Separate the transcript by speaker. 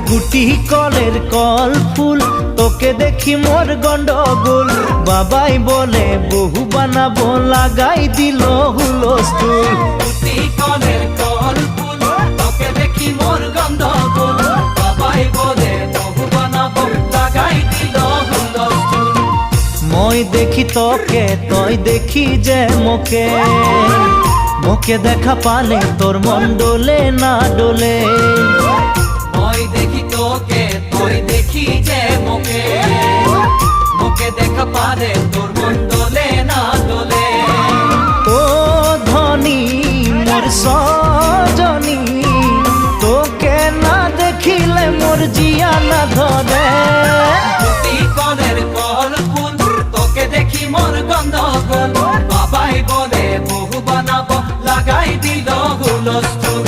Speaker 1: গুটি কলের কল ফুল তোকে দেখি মোর গন্ডগোল বাবাই বলে বহু বানাবো লাগাই দিল হুলস্থুল
Speaker 2: গুটি কলের কল ফুল তোকে দেখি মোর গন্ডগোল বাবাই বলে বহু বানাবো লাগাই দিল হুলস্থুল
Speaker 1: মই দেখি তোকে তই দেখি যে মোকে মোকে দেখা পালে তোর মন ডোলে না ডোলে
Speaker 2: মই দেখি তোকে তুই দেখি যে মোকে মোকে দেখা পারে তোর মন দোলে না দোলে
Speaker 1: ও ধনী মোর সজনী তোকে না দেখিলে মোর জিয়া না ধরে
Speaker 2: গুটি কলের কল ফুল তোকে দেখি মোর গন্ডগোল বাবাই বলে বহু বানাবো লাগাই দিল হুলস্থুল